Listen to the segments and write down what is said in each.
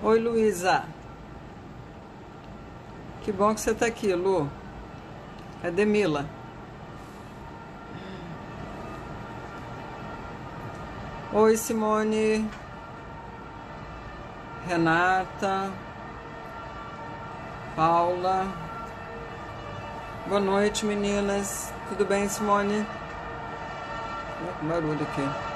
Oi, Luísa. Que bom que você tá aqui, Lu. Cadê Mila? Oi, Simone. Renata. Paula. Boa noite, meninas. Tudo bem, Simone? Olha que barulho aqui.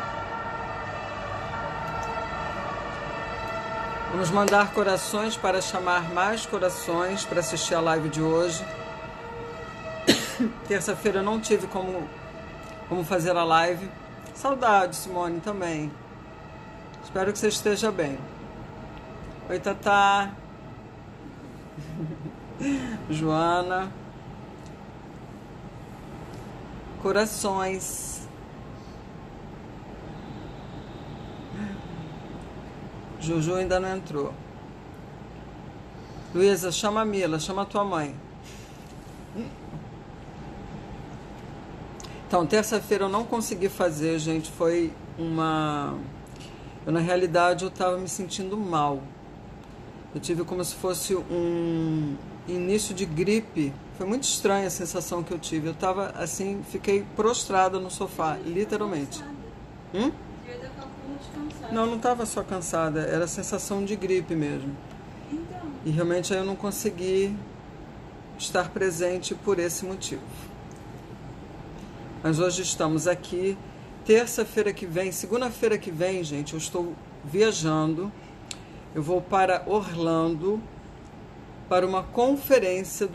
Vamos mandar corações para chamar mais corações para assistir a live de hoje. Terça-feira eu não tive como fazer a live. Saudade, Simone, também. Espero que você esteja bem. Oi, Tatá. Joana. Corações. Juju ainda não entrou. Luísa, chama a Mila, chama a tua mãe. Então, terça-feira eu não consegui fazer, gente. Foi uma... na realidade, eu estava me sentindo mal. Eu tive como se fosse um início de gripe. Foi muito estranha a sensação que eu tive. Eu estava assim, fiquei prostrada no sofá, literalmente. Não, não estava só cansada, era a sensação de gripe mesmo. E realmente aí eu não consegui estar presente por esse motivo. Mas hoje estamos aqui. Terça-feira que vem, segunda-feira que vem, gente, eu estou viajando. Eu vou para Orlando para uma conferência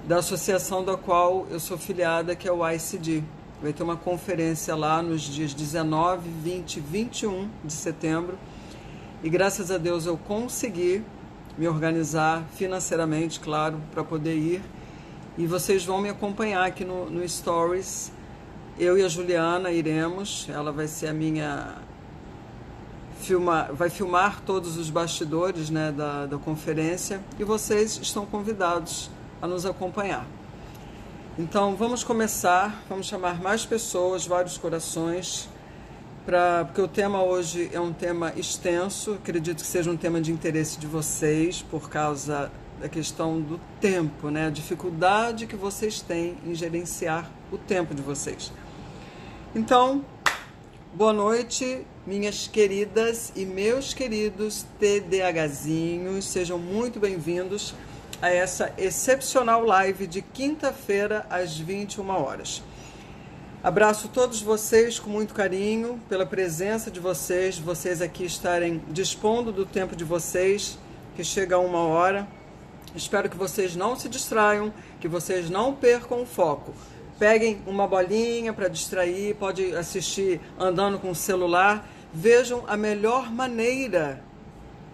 da associação da qual eu sou filiada, que é o ICD. Vai ter uma conferência lá nos dias 19, 20 e 21 de setembro. E graças a Deus eu consegui me organizar financeiramente, claro, para poder ir. E vocês vão me acompanhar aqui no Stories. Eu e a Juliana iremos. Ela vai ser a minha... vai filmar todos os bastidores, né, da conferência. E vocês estão convidados a nos acompanhar. Então, vamos começar, vamos chamar mais pessoas, vários corações, porque o tema hoje é um tema extenso, acredito que seja um tema de interesse de vocês, por causa da questão do tempo, né? A dificuldade que vocês têm em gerenciar o tempo de vocês. Então, boa noite, minhas queridas e meus queridos TDAHzinhos, sejam muito bem-vindos a essa excepcional live de quinta-feira às 21 horas. Abraço todos vocês com muito carinho, pela presença de vocês aqui estarem dispondo do tempo de vocês, que chega a 1 hora. Espero que vocês não se distraiam, que vocês não percam o foco. Peguem uma bolinha para distrair, pode assistir andando com o celular. Vejam a melhor maneira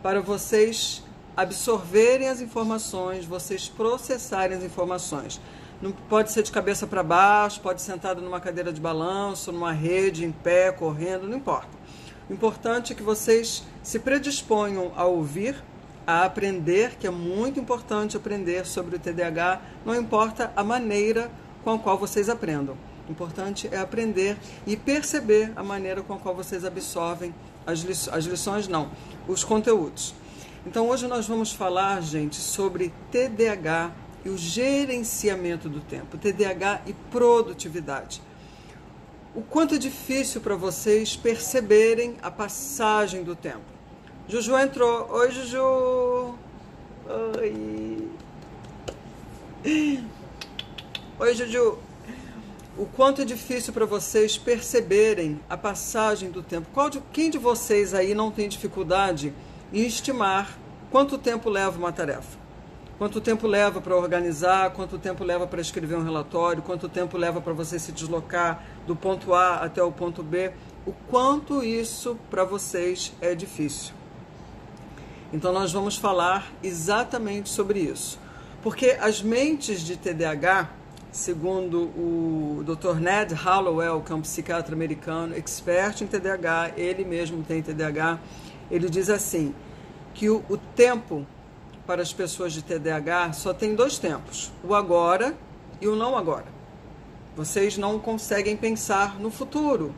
para vocês absorverem as informações, vocês processarem as informações. Não pode ser de cabeça para baixo, pode ser sentado numa cadeira de balanço, numa rede, em pé, correndo, não importa. O importante é que vocês se predisponham a ouvir, a aprender, que é muito importante aprender sobre o TDAH, não importa a maneira com a qual vocês aprendam. O importante é aprender e perceber a maneira com a qual vocês absorvem os conteúdos. Então hoje nós vamos falar, gente, sobre TDAH e o gerenciamento do tempo, TDAH e produtividade. O quanto é difícil para vocês perceberem a passagem do tempo. Juju entrou. Oi, Juju. Oi. Oi, Juju. o quanto é difícil para vocês perceberem a passagem do tempo. Quem de vocês aí não tem dificuldade em estimar quanto tempo leva uma tarefa? Quanto tempo leva para organizar, quanto tempo leva para escrever um relatório, quanto tempo leva para você se deslocar do ponto A até o ponto B, o quanto isso para vocês é difícil. Então nós vamos falar exatamente sobre isso. Porque as mentes de TDAH, segundo o Dr. Ned Hallowell, que é um psiquiatra americano, expert em TDAH, ele mesmo tem TDAH, ele diz assim, que o tempo para as pessoas de TDAH só tem 2 tempos, o agora e o não agora. Vocês não conseguem pensar no futuro.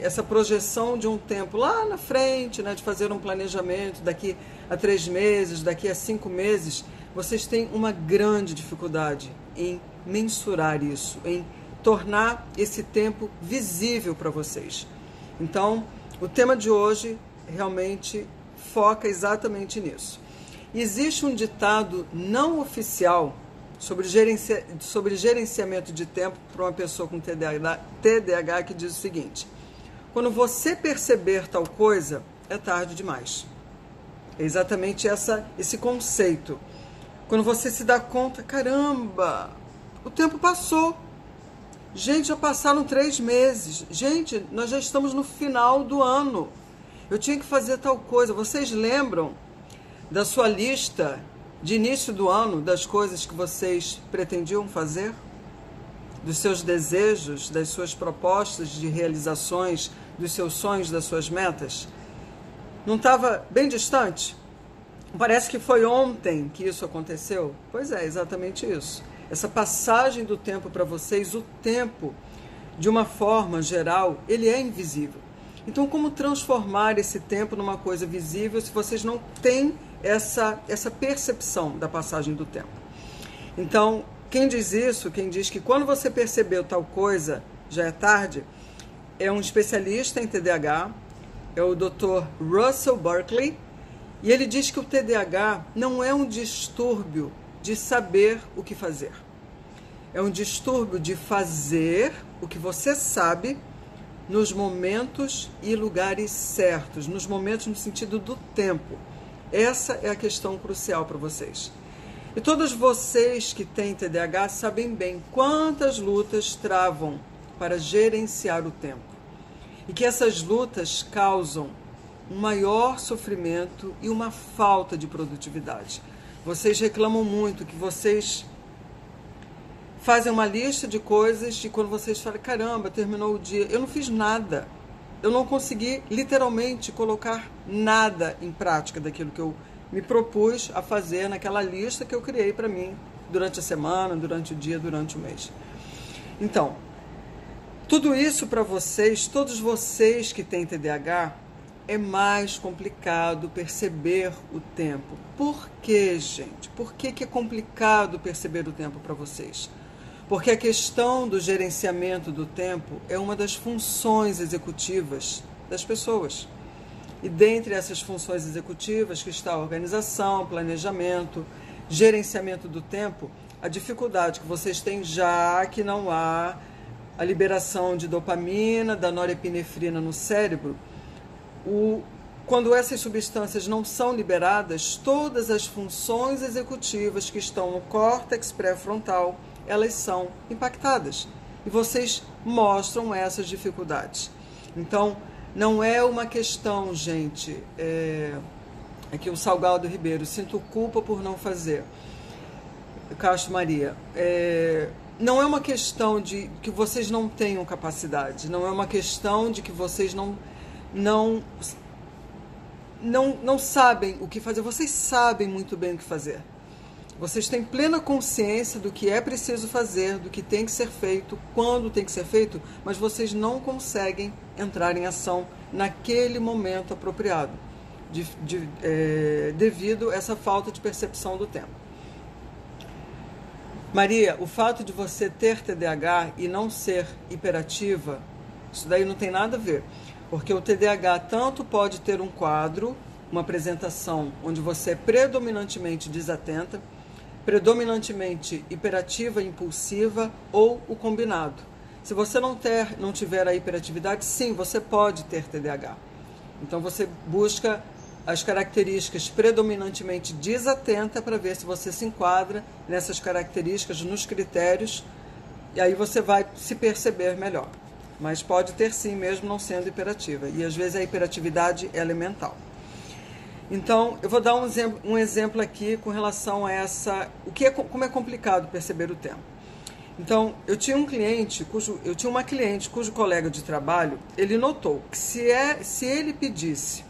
Essa projeção de um tempo lá na frente, né, de fazer um planejamento daqui a 3 meses, daqui a 5 meses, vocês têm uma grande dificuldade em mensurar isso, em tornar esse tempo visível para vocês. Então, o tema de hoje realmente foca exatamente nisso. Existe um ditado não oficial sobre gerenciamento de tempo para uma pessoa com TDAH que diz o seguinte: quando você perceber tal coisa, é tarde demais. É exatamente esse conceito. Quando você se dá conta, caramba, o tempo passou. Gente, já passaram 3 meses. Gente, nós já estamos no final do ano. Eu tinha que fazer tal coisa. Vocês lembram da sua lista de início do ano, das coisas que vocês pretendiam fazer? Dos seus desejos, das suas propostas de realizações, dos seus sonhos, das suas metas? Não estava bem distante? Parece que foi ontem que isso aconteceu? Pois é, exatamente isso. Essa passagem do tempo para vocês, o tempo, de uma forma geral, ele é invisível. Então, como transformar esse tempo numa coisa visível se vocês não têm essa percepção da passagem do tempo? Então, quem diz isso, quem diz que quando você percebeu tal coisa, já é tarde, é um especialista em TDAH, é o Dr. Russell Berkeley, e ele diz que o TDAH não é um distúrbio de saber o que fazer. É um distúrbio de fazer o que você sabe nos momentos e lugares certos, nos momentos no sentido do tempo. Essa é a questão crucial para vocês. E todos vocês que têm TDAH sabem bem quantas lutas travam para gerenciar o tempo. E que essas lutas causam um maior sofrimento e uma falta de produtividade. Vocês reclamam muito que vocês fazem uma lista de coisas e quando vocês falam, caramba, terminou o dia, eu não fiz nada. Eu não consegui literalmente colocar nada em prática daquilo que eu me propus a fazer naquela lista que eu criei para mim durante a semana, durante o dia, durante o mês. Então, tudo isso para vocês, todos vocês que têm TDAH, é mais complicado perceber o tempo. Por quê, gente? Por que é complicado perceber o tempo para vocês? Porque a questão do gerenciamento do tempo é uma das funções executivas das pessoas. E dentre essas funções executivas que está a organização, planejamento, gerenciamento do tempo, a dificuldade que vocês têm já que não há a liberação de dopamina, da norepinefrina no cérebro. Quando essas substâncias não são liberadas, todas as funções executivas que estão no córtex pré-frontal, elas são impactadas. E vocês mostram essas dificuldades. Então, não é uma questão, gente, aqui o Salgado Ribeiro, sinto culpa por não fazer. Castro Maria, não é uma questão de que vocês não tenham capacidade, não é uma questão de que vocês não sabem o que fazer. Vocês sabem muito bem o que fazer. Vocês têm plena consciência do que é preciso fazer, do que tem que ser feito, quando tem que ser feito, mas vocês não conseguem entrar em ação naquele momento apropriado, devido a essa falta de percepção do tempo. Maria, o fato de você ter TDAH e não ser hiperativa, isso daí não tem nada a ver. Porque o TDAH tanto pode ter um quadro, uma apresentação onde você é predominantemente desatenta, predominantemente hiperativa e impulsiva ou o combinado. Se você não tiver a hiperatividade, sim, você pode ter TDAH. Então você busca as características predominantemente desatenta para ver se você se enquadra nessas características, nos critérios, e aí você vai se perceber melhor. Mas pode ter sim, mesmo não sendo hiperativa. E às vezes a hiperatividade ela é mental. Então, eu vou dar um exemplo aqui com relação a essa, como é complicado perceber o tempo. Então, eu tinha uma cliente cujo colega de trabalho, ele notou que se ele pedisse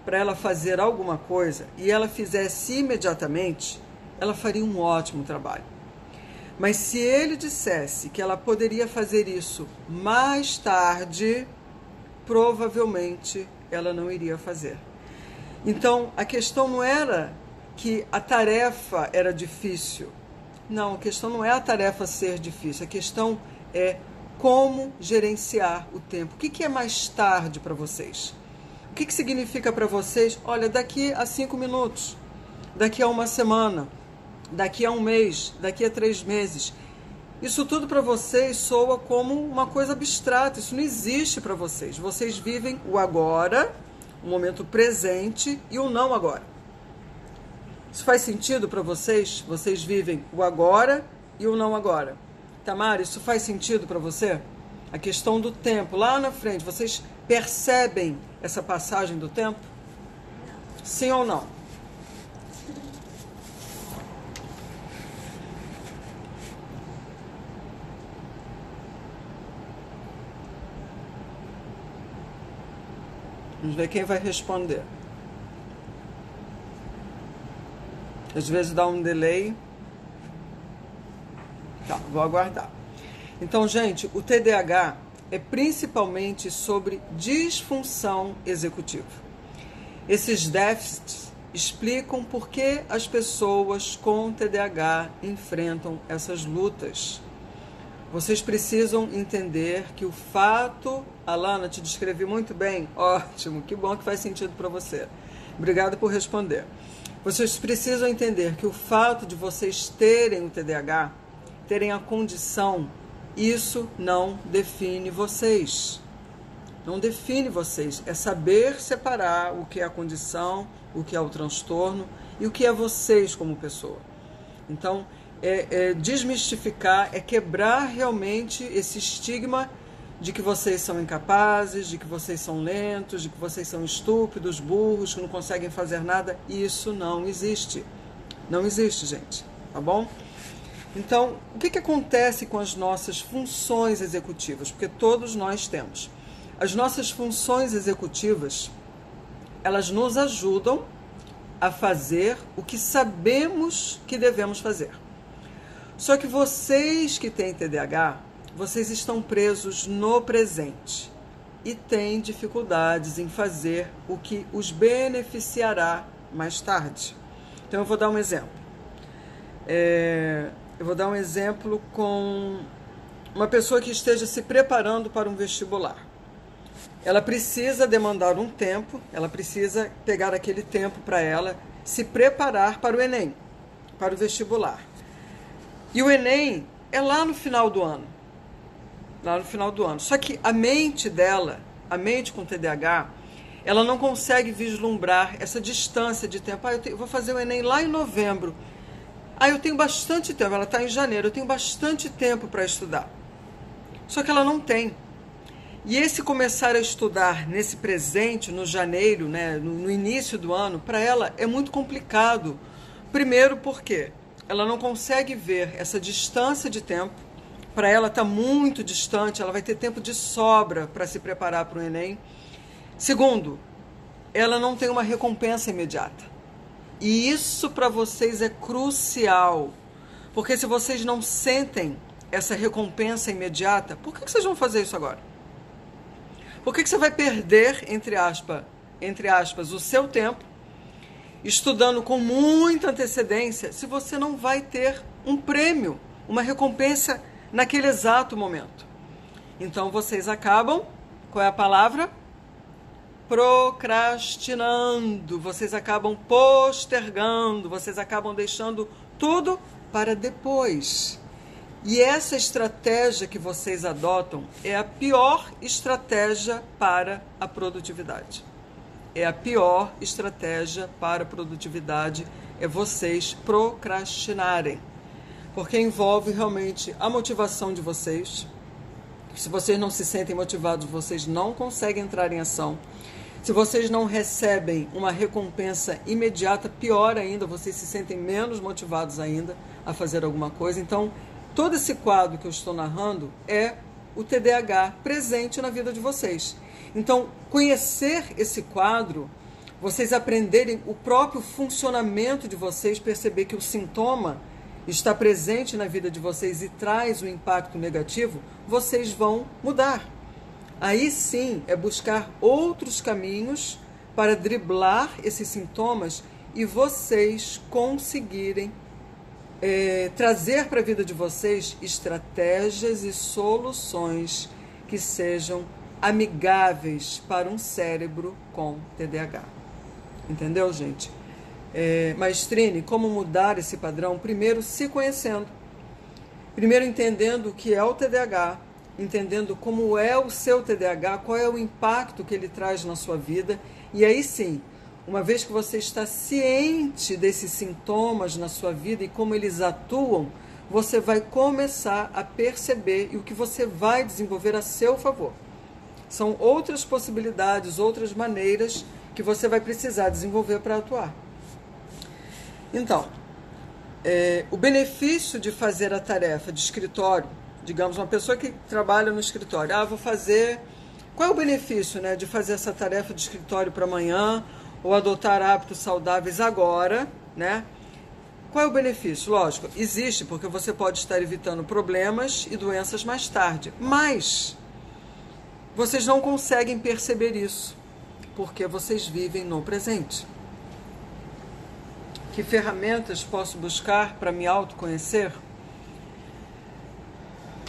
para ela fazer alguma coisa e ela fizesse imediatamente, ela faria um ótimo trabalho. Mas se ele dissesse que ela poderia fazer isso mais tarde, provavelmente ela não iria fazer. Então, a questão não era que a tarefa era difícil. Não, a questão não é a tarefa ser difícil. A questão é como gerenciar o tempo. O que é mais tarde para vocês? O que significa para vocês? Olha, daqui a 5 minutos, daqui a uma semana, daqui a um mês, daqui a 3 meses. Isso tudo para vocês soa como uma coisa abstrata. Isso não existe para vocês. Vocês vivem o agora, o momento presente e o não agora. Isso faz sentido para vocês? Vocês vivem o agora e o não agora. Tamara, isso faz sentido para você? A questão do tempo, lá na frente, vocês percebem essa passagem do tempo? Sim ou não? Vamos ver quem vai responder. Às vezes dá um delay. Tá, vou aguardar. Então, gente, o TDAH é principalmente sobre disfunção executiva. Esses déficits explicam por que as pessoas com TDAH enfrentam essas lutas. Vocês precisam entender que o fato... Alana, te descrevi muito bem. Ótimo, que bom que faz sentido para você. Obrigada por responder. Vocês precisam entender que o fato de vocês terem o TDAH, terem a condição, isso não define vocês. Não define vocês. É saber separar o que é a condição, o que é o transtorno e o que é vocês como pessoa. Então, desmistificar, é quebrar realmente esse estigma de que vocês são incapazes, de que vocês são lentos, de que vocês são estúpidos, burros, que não conseguem fazer nada. Isso não existe. Não existe, gente. Tá bom? Então, o que acontece com as nossas funções executivas? Porque todos nós temos. As nossas funções executivas, elas nos ajudam a fazer o que sabemos que devemos fazer. Só que vocês que têm TDAH, vocês estão presos no presente e têm dificuldades em fazer o que os beneficiará mais tarde. Então, eu vou dar um exemplo. Eu vou dar um exemplo com uma pessoa que esteja se preparando para um vestibular. Ela precisa demandar um tempo, ela precisa pegar aquele tempo para ela se preparar para o Enem, para o vestibular. E o Enem é lá no final do ano. Lá no final do ano. Só que a mente dela, a mente com TDAH, ela não consegue vislumbrar essa distância de tempo. Eu vou fazer o Enem lá em novembro. Eu tenho bastante tempo. Ela está em janeiro. Eu tenho bastante tempo para estudar. Só que ela não tem. E esse começar a estudar nesse presente, no janeiro, né, no início do ano, para ela é muito complicado. Primeiro porque ela não consegue ver essa distância de tempo. Para ela está muito distante, ela vai ter tempo de sobra para se preparar para o Enem. Segundo, ela não tem uma recompensa imediata. E isso para vocês é crucial, porque se vocês não sentem essa recompensa imediata, por que vocês vão fazer isso agora? Por que você vai perder, entre aspas, o seu tempo, estudando com muita antecedência, se você não vai ter um prêmio, uma recompensa naquele exato momento? Então, vocês acabam, qual é a palavra? Procrastinando, vocês acabam postergando, vocês acabam deixando tudo para depois. E essa estratégia que vocês adotam é a pior estratégia para a produtividade. É a pior estratégia para a produtividade, é vocês procrastinarem. Porque envolve realmente a motivação de vocês. Se vocês não se sentem motivados, vocês não conseguem entrar em ação. Se vocês não recebem uma recompensa imediata, pior ainda, vocês se sentem menos motivados ainda a fazer alguma coisa. Então, todo esse quadro que eu estou narrando é o TDAH presente na vida de vocês. Então, conhecer esse quadro, vocês aprenderem o próprio funcionamento de vocês, perceber que o sintoma está presente na vida de vocês e traz um impacto negativo, vocês vão mudar. Aí sim é buscar outros caminhos para driblar esses sintomas e vocês conseguirem trazer para a vida de vocês estratégias e soluções que sejam amigáveis para um cérebro com TDAH. Entendeu, gente? Maestrine, como mudar esse padrão? Primeiro, se conhecendo. Primeiro, entendendo o que é o TDAH, entendendo como é o seu TDAH, qual é o impacto que ele traz na sua vida. E aí sim, uma vez que você está ciente desses sintomas na sua vida e como eles atuam, você vai começar a perceber e o que você vai desenvolver a seu favor. São outras possibilidades, outras maneiras que você vai precisar desenvolver para atuar. Então, o benefício de fazer a tarefa de escritório, digamos, uma pessoa que trabalha no escritório, vou fazer... Qual é o benefício, né, de fazer essa tarefa de escritório para amanhã ou adotar hábitos saudáveis agora, né? Qual é o benefício? Lógico, existe, porque você pode estar evitando problemas e doenças mais tarde, mas vocês não conseguem perceber isso, porque vocês vivem no presente. Que ferramentas posso buscar para me autoconhecer?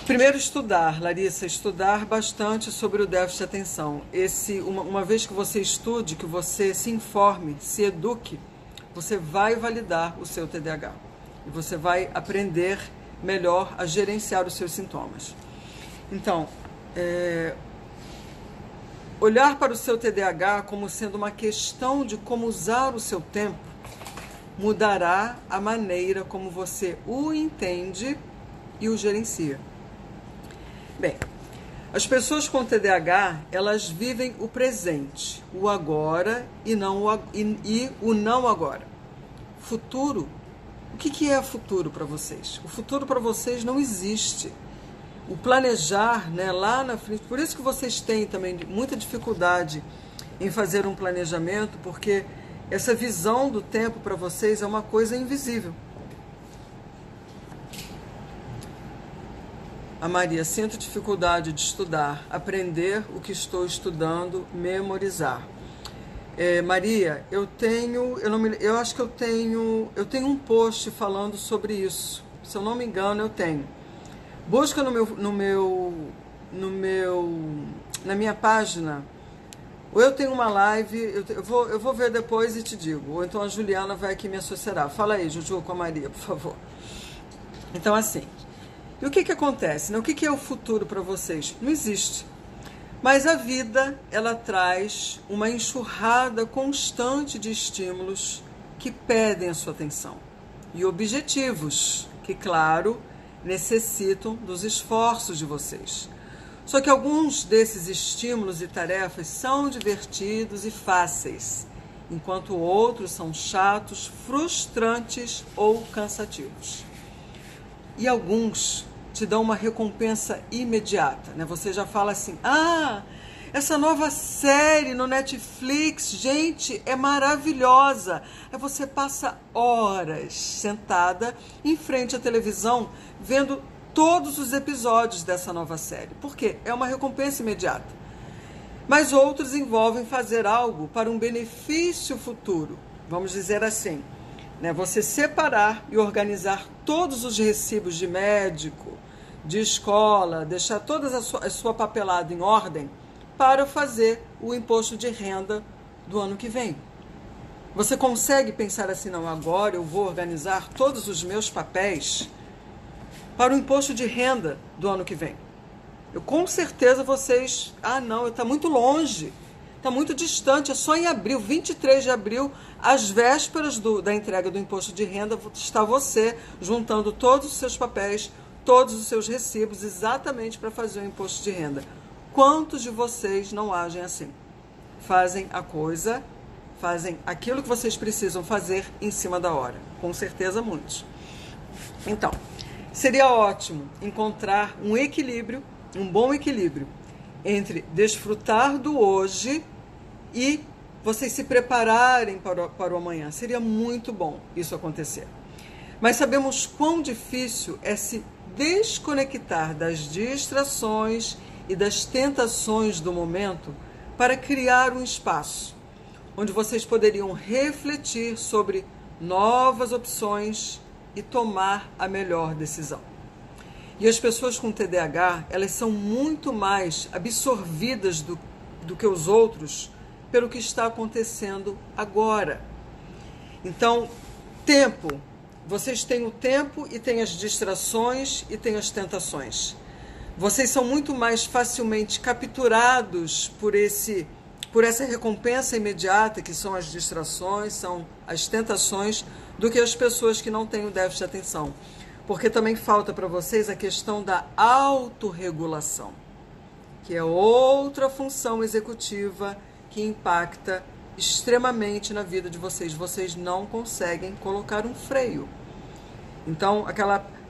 Primeiro, estudar, Larissa, estudar bastante sobre o déficit de atenção. Uma vez que você estude, que você se informe, se eduque, você vai validar o seu TDAH. E você vai aprender melhor a gerenciar os seus sintomas. Então, olhar para o seu TDAH como sendo uma questão de como usar o seu tempo mudará a maneira como você o entende e o gerencia. Bem, as pessoas com TDAH, elas vivem o presente, o agora e o não agora. Futuro, o que é futuro para vocês? O futuro para vocês não existe. O planejar, né, lá na frente, por isso que vocês têm também muita dificuldade em fazer um planejamento, porque essa visão do tempo para vocês é uma coisa invisível. A Maria, sinto dificuldade de estudar, aprender o que estou estudando, memorizar. Maria, eu acho que eu tenho um post falando sobre isso. Se eu não me engano, eu tenho. Busca na minha página. Ou eu tenho uma live, eu vou ver depois e te digo. Ou então a Juliana vai aqui me associar. Fala aí, Juju, com a Maria, por favor. Então, assim. E o que acontece? Né? O que é o futuro para vocês? Não existe. Mas a vida, ela traz uma enxurrada constante de estímulos que pedem a sua atenção. E objetivos que, claro, necessitam dos esforços de vocês. Só que alguns desses estímulos e tarefas são divertidos e fáceis, enquanto outros são chatos, frustrantes ou cansativos. E alguns te dão uma recompensa imediata, né? Você já fala assim, essa nova série no Netflix, gente, é maravilhosa. Aí você passa horas sentada em frente à televisão, vendo todos os episódios dessa nova série. Por quê? É uma recompensa imediata. Mas outros envolvem fazer algo para um benefício futuro, vamos dizer assim. Você separar e organizar todos os recibos de médico, de escola, deixar toda a sua papelada em ordem para fazer o imposto de renda do ano que vem. Você consegue pensar assim, não, agora eu vou organizar todos os meus papéis para o imposto de renda do ano que vem. Com certeza vocês, não, está muito longe, está muito distante, é só em abril, 23 de abril, às vésperas da entrega do imposto de renda, está você juntando todos os seus papéis, todos os seus recibos, exatamente para fazer o imposto de renda. Quantos de vocês não agem assim? Fazem aquilo que vocês precisam fazer em cima da hora. Com certeza muitos. Então, seria ótimo encontrar um equilíbrio, um bom equilíbrio, entre desfrutar do hoje e vocês se prepararem para o amanhã. Seria muito bom isso acontecer. Mas sabemos quão difícil é se desconectar das distrações e das tentações do momento para criar um espaço onde vocês poderiam refletir sobre novas opções e tomar a melhor decisão. E as pessoas com TDAH, elas são muito mais absorvidas do que os outros pelo que está acontecendo agora. Então, tempo. Vocês têm o tempo e têm as distrações e têm as tentações. Vocês são muito mais facilmente capturados por essa recompensa imediata, que são as distrações, são as tentações, do que as pessoas que não têm o déficit de atenção. Porque também falta para vocês a questão da autorregulação, que é outra função executiva que impacta extremamente na vida de vocês. Vocês não conseguem colocar um freio. Então,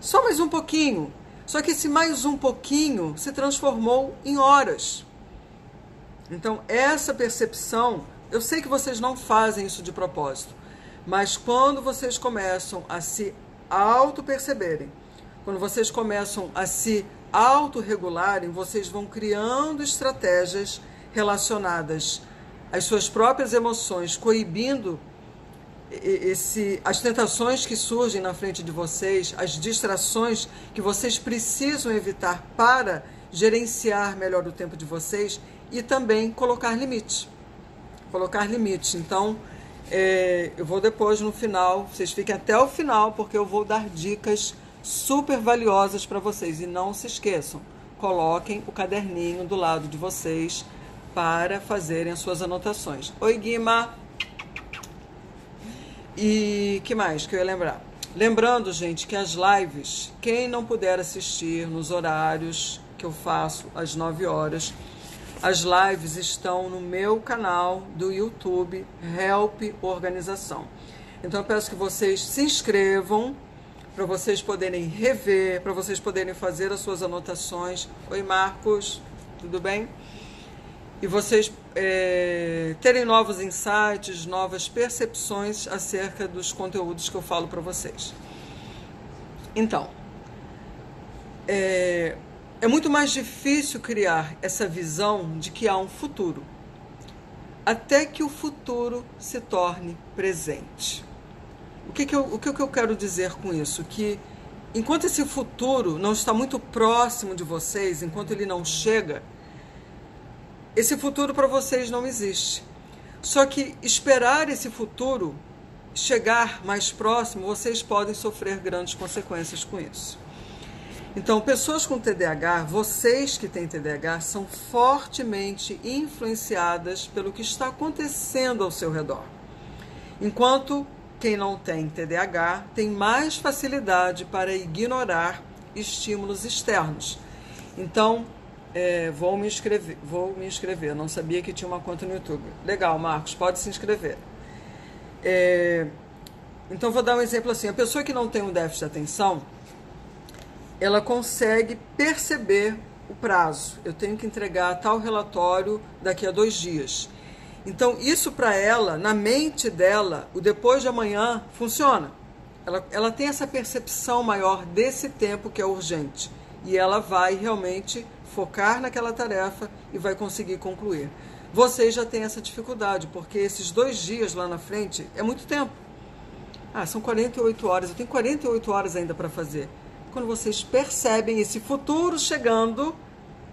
só mais um pouquinho. Só que esse mais um pouquinho se transformou em horas. Então, essa percepção, eu sei que vocês não fazem isso de propósito, mas quando vocês começam a se auto-perceberem, quando vocês começam a se autorregularem, vocês vão criando estratégias relacionadas às suas próprias emoções, coibindo as tentações que surgem na frente de vocês, as distrações que vocês precisam evitar para gerenciar melhor o tempo de vocês e também colocar limites. Então, eu vou depois, no final, vocês fiquem até o final, porque eu vou dar dicas super valiosas para vocês. E não se esqueçam, coloquem o caderninho do lado de vocês para fazerem as suas anotações. Oi, Guima! E que mais que eu ia lembrar? Lembrando, gente, que as lives, quem não puder assistir nos horários que eu faço, às 9 horas, as lives estão no meu canal do YouTube, Help Organização. Então eu peço que vocês se inscrevam para vocês poderem rever, para vocês poderem fazer as suas anotações. Oi, Marcos, tudo bem? E vocês terem novos insights, novas percepções acerca dos conteúdos que eu falo para vocês. Então, é muito mais difícil criar essa visão de que há um futuro, até que o futuro se torne presente. O que eu quero dizer com isso? Que enquanto esse futuro não está muito próximo de vocês, enquanto ele não chega, esse futuro para vocês não existe. Só que esperar esse futuro chegar mais próximo, vocês podem sofrer grandes consequências com isso. Então, pessoas com TDAH, vocês que têm TDAH, são fortemente influenciadas pelo que está acontecendo ao seu redor. Enquanto quem não tem TDAH tem mais facilidade para ignorar estímulos externos. Então, vou me inscrever. Não sabia que tinha uma conta no YouTube. Legal, Marcos, pode se inscrever. Então, vou dar um exemplo assim. A pessoa que não tem um déficit de atenção, ela consegue perceber o prazo. Eu tenho que entregar tal relatório daqui a 2 dias. Então, isso para ela, na mente dela, o depois de amanhã funciona. Ela tem essa percepção maior desse tempo que é urgente. E ela vai realmente focar naquela tarefa e vai conseguir concluir. Vocês já têm essa dificuldade, porque esses 2 dias lá na frente é muito tempo. São 48 horas, eu tenho 48 horas ainda para fazer. Quando vocês percebem esse futuro chegando,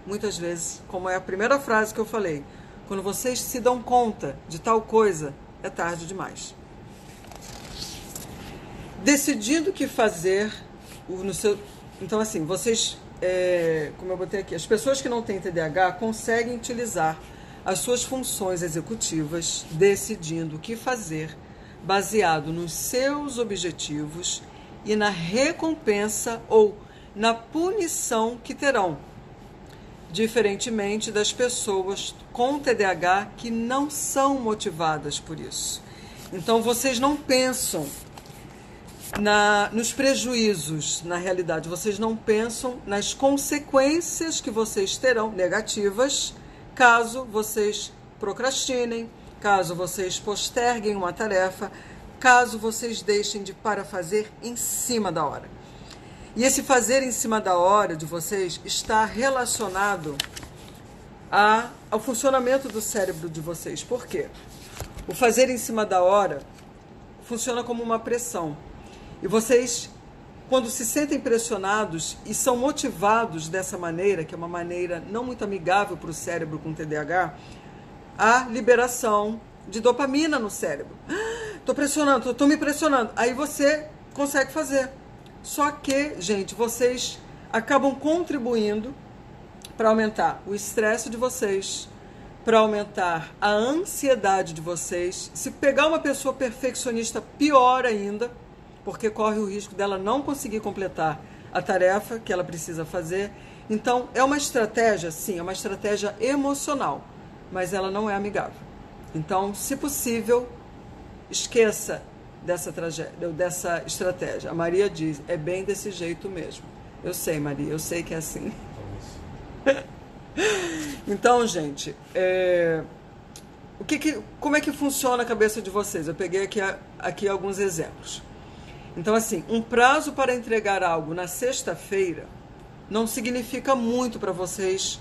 muitas vezes, como é a primeira frase que eu falei, quando vocês se dão conta de tal coisa, é tarde demais. decidindo o que fazer no seu... Então, assim, vocês, como eu botei aqui, as pessoas que não têm TDAH conseguem utilizar as suas funções executivas decidindo o que fazer baseado nos seus objetivos e na recompensa ou na punição que terão, diferentemente das pessoas com TDAH que não são motivadas por isso. Então, vocês não pensam nos prejuízos, na realidade, vocês não pensam nas consequências que vocês terão, negativas, caso vocês procrastinem, caso vocês posterguem uma tarefa, caso vocês deixem para fazer em cima da hora. E esse fazer em cima da hora de vocês está relacionado ao funcionamento do cérebro de vocês. Por quê? O fazer em cima da hora funciona como uma pressão. E vocês, quando se sentem pressionados e são motivados dessa maneira, que é uma maneira não muito amigável para o cérebro com TDAH, há liberação de dopamina no cérebro. Estou pressionando, estou me pressionando. Aí você consegue fazer. Só que, gente, vocês acabam contribuindo para aumentar o estresse de vocês, para aumentar a ansiedade de vocês. Se pegar uma pessoa perfeccionista, pior ainda, porque corre o risco dela não conseguir completar a tarefa que ela precisa fazer. Então, é uma estratégia, sim, é uma estratégia emocional, mas ela não é amigável. Então, se possível, esqueça dessa estratégia. A Maria diz, é bem desse jeito mesmo. Eu sei, Maria, eu sei que é assim. Então, gente, como é que funciona a cabeça de vocês? Eu peguei aqui alguns exemplos. Então, assim, um prazo para entregar algo na sexta-feira não significa muito para vocês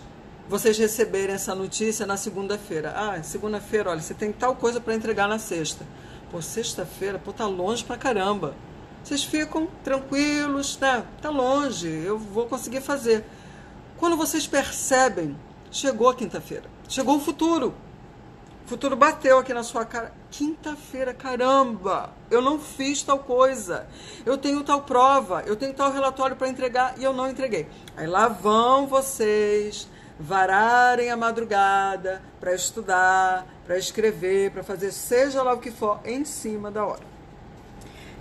receberem essa notícia na segunda-feira. Ah, segunda-feira, olha, você tem tal coisa para entregar na sexta. Pô, sexta-feira, pô, tá longe pra caramba. Vocês ficam tranquilos, né? Tá longe, eu vou conseguir fazer. Quando vocês percebem, chegou a quinta-feira, chegou o futuro. O futuro bateu aqui na sua cara. Quinta-feira, caramba, eu não fiz tal coisa. Eu tenho tal prova, eu tenho tal relatório para entregar e eu não entreguei. Aí lá vão vocês vararem a madrugada para estudar, para escrever, para fazer seja lá o que for em cima da hora.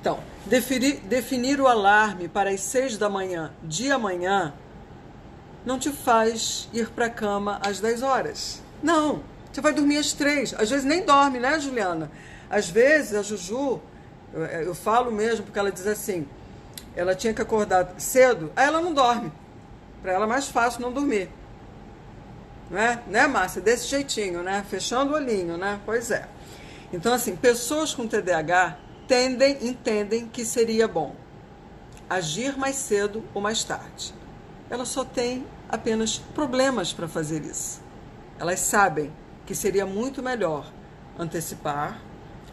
Então, definir o alarme para as 6 da manhã de amanhã não te faz ir para a cama às 10 horas. Não, você vai dormir às 3. Às vezes nem dorme, né, Juliana? Às vezes a Juju, eu falo mesmo, porque ela diz assim, ela tinha que acordar cedo, aí ela não dorme. Para ela é mais fácil não dormir. Né, Márcia? Desse jeitinho, né? Fechando o olhinho, né? Pois é. Então, assim, pessoas com TDAH entendem que seria bom agir mais cedo ou mais tarde. Elas só têm apenas problemas para fazer isso. Elas sabem que seria muito melhor antecipar,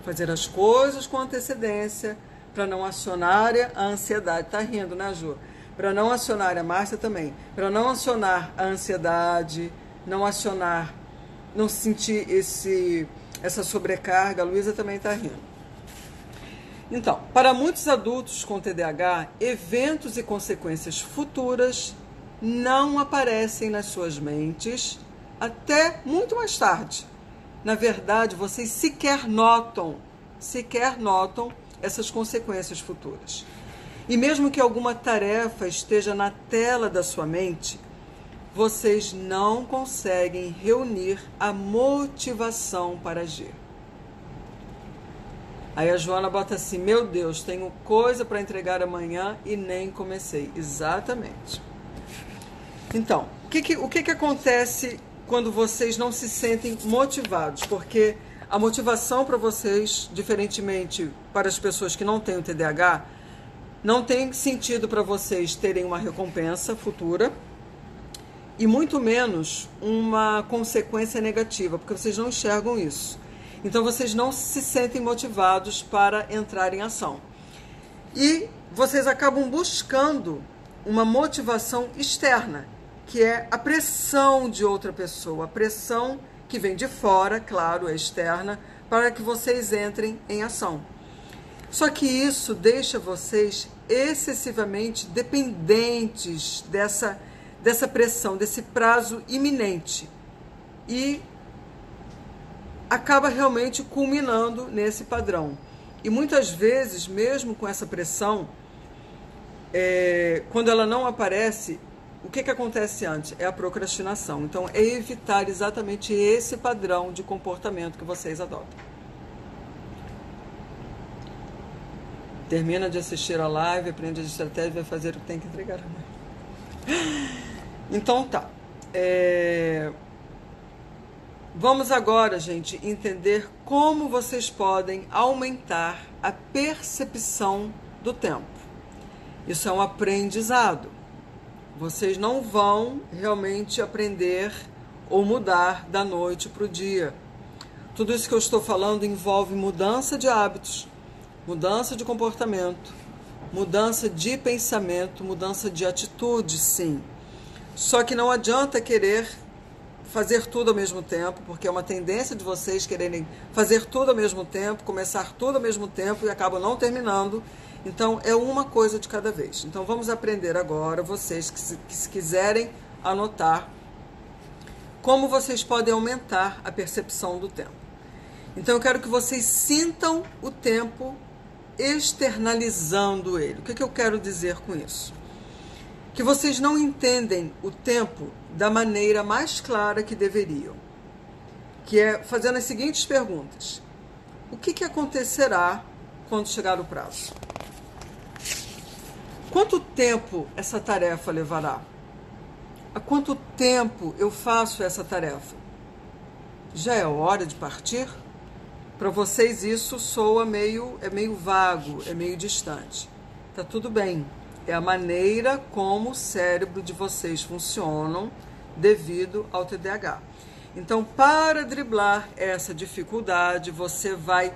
fazer as coisas com antecedência, para não acionar a ansiedade. Tá rindo, né, Ju? Para não acionar, a Márcia também, para não acionar a ansiedade, não sentir essa sobrecarga. A Luísa também está rindo. Então, para muitos adultos com TDAH, eventos e consequências futuras não aparecem nas suas mentes até muito mais tarde. Na verdade, vocês sequer notam essas consequências futuras. E mesmo que alguma tarefa esteja na tela da sua mente, vocês não conseguem reunir a motivação para agir. Aí a Joana bota assim, meu Deus, tenho coisa para entregar amanhã e nem comecei. Exatamente. Então, o que acontece quando vocês não se sentem motivados? Porque a motivação para vocês, diferentemente para as pessoas que não têm o TDAH, não tem sentido para vocês terem uma recompensa futura e muito menos uma consequência negativa, porque vocês não enxergam isso. Então, vocês não se sentem motivados para entrar em ação. E vocês acabam buscando uma motivação externa, que é a pressão de outra pessoa, a pressão que vem de fora, claro, é externa, para que vocês entrem em ação. Só que isso deixa vocês excessivamente dependentes dessa pressão, desse prazo iminente. E acaba realmente culminando nesse padrão. E muitas vezes, mesmo com essa pressão, quando ela não aparece, o que acontece antes? É a procrastinação. Então, é evitar exatamente esse padrão de comportamento que vocês adotam. Termina de assistir a live, aprende a estratégia e vai fazer o que tem que entregar. Então, tá. Vamos agora, gente, entender como vocês podem aumentar a percepção do tempo. Isso é um aprendizado. Vocês não vão realmente aprender ou mudar da noite para o dia. Tudo isso que eu estou falando envolve mudança de hábitos, mudança de comportamento, mudança de pensamento, mudança de atitude, sim. Só que não adianta querer fazer tudo ao mesmo tempo, porque é uma tendência de vocês quererem fazer tudo ao mesmo tempo, começar tudo ao mesmo tempo e acabam não terminando. Então, é uma coisa de cada vez. Então, vamos aprender agora, vocês que se quiserem anotar, como vocês podem aumentar a percepção do tempo. Então, eu quero que vocês sintam o tempo externalizando ele. O que eu quero dizer com isso? Que vocês não entendem o tempo da maneira mais clara que deveriam. Que é fazendo as seguintes perguntas. O que acontecerá quando chegar o prazo? Quanto tempo essa tarefa levará? Há quanto tempo eu faço essa tarefa? Já é hora de partir? Para vocês isso soa meio vago, é meio distante. Tá tudo bem. É a maneira como o cérebro de vocês funcionam devido ao TDAH. Então, para driblar essa dificuldade, você vai